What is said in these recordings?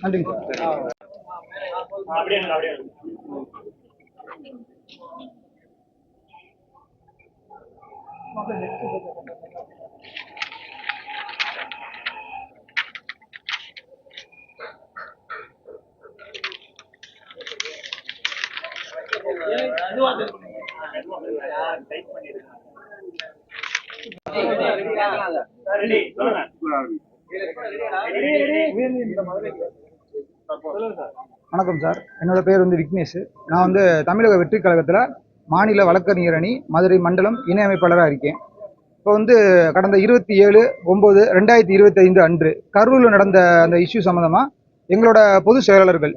நன்றிங்க சார். வணக்கம் சார், என்னோட பேர் விக்னேஷ். நான் தமிழக வெற்றி கழகத்தில் மாநில வழக்கறிஞர் அணி மதுரை மண்டலம் இணை அமைப்பாளராக இருக்கேன். இப்போ கடந்த 27/9/2025 அன்று கரூரில் நடந்த அந்த இஷ்யூ சம்மந்தமாக எங்களோட பொதுச் செயலாளர்கள்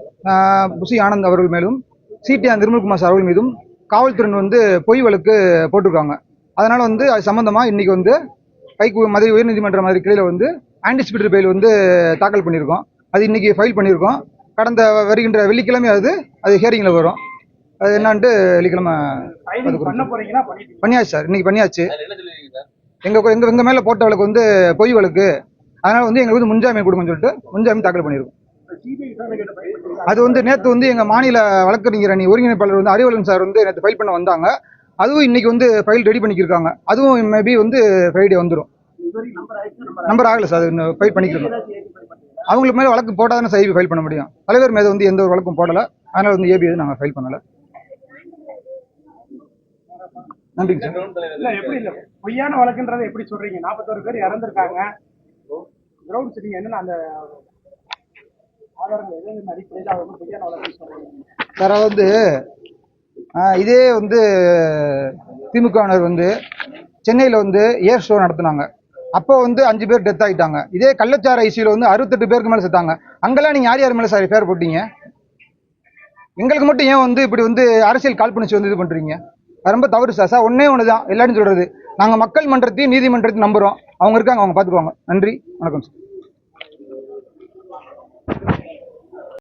புசி ஆனந்த் அவர்கள் மேலும் சிடிஆர் நிர்மல்குமார் சார் அவர்கள் மீதும் காவல்துறை பொய் வழக்கு போட்டிருக்காங்க. அதனால் அது சம்மந்தமாக இன்றைக்கி மதுரை உயர்நீதிமன்ற மதுரை கிளையில் ஆன்டிசிபேட்டரி பெயில் தாக்கல் பண்ணியிருக்கோம். அது இன்றைக்கி ஃபைல் பண்ணியிருக்கோம். கடந்த வருகின்ற வெள்ளிக்கிழமை அது ஹியரிங்கில் வரும். அது என்னான்ட்டு வெள்ளிக்கிழமை பண்ணியாச்சு சார். இன்றைக்கி பண்ணியாச்சு. எங்கள் மேலே போட்ட வழக்கு பொய் வழக்கு. அதனால் எங்களுக்கு முன்ஜாமீன் கொடுங்கன்னு சொல்லிட்டு முன்ஜாமீன் தாக்கல் பண்ணியிருக்கோம். அது நேற்று எங்கள் மாநில வழக்கறிஞர் அணி ஒருங்கிணைப்பாளர் அறிவலன் சார் நேற்று ஃபைல் பண்ண வந்தாங்க. அதுவும் இன்றைக்கி ஃபைல் ரெடி பண்ணிக்கிருக்காங்க. அதுவும் மேபி ஃப்ரைடே வந்துடும். நம்பர் ஆகலை சார், அது ஃபைல் பண்ணிக்கிறோம். அவங்களுக்கு மேலே வழக்கு போட்டால் தானே ஐபி ஃபைல் பண்ண முடியும். தலைவர் மேலே எந்த ஒரு வழக்கும் போடலை. அதனால் ஏபி நாங்கள் ஃபைல் பண்ணலை. நன்றிங்க சார். எப்படி இல்லை பொய்யான வழக்குன்றதை எப்படி சொல்றீங்க? 41 பேர் இறந்துருக்காங்க. கிரவுண்ட் செட்டிங் என்னன்னு அந்த ஆதாரங்கள் எது அடிப்படையில் அவங்க பொய்யான வழக்கு சொல்றீங்க சார்? இதே திமுகவினர் சென்னையில் ஏர் ஷோ நடத்தினாங்க. அப்போ 5 பேர் டெத் ஆகிட்டாங்க. இதே கள்ளச்சார ஐசியில் 68 பேருக்கு மேலே செத்தாங்க. அங்கெல்லாம் நீங்கள் யார் மேலே சார் பேர் போட்டீங்க? எங்களுக்கு மட்டும் ஏன் இப்படி அரசியல் காழ்ப்புணர்ச்சி இது பண்ணுறீங்க? அது ரொம்ப தவறு சார். சார் ஒன்றே ஒன்று தான் எல்லாரும் சொல்கிறது, நாங்கள் மக்கள் மன்றத்தையும் நீதிமன்றத்தையும் நம்புகிறோம். அவங்க இருக்காங்க, அவங்க பார்த்துக்குவாங்க. நன்றி, வணக்கம் சார்.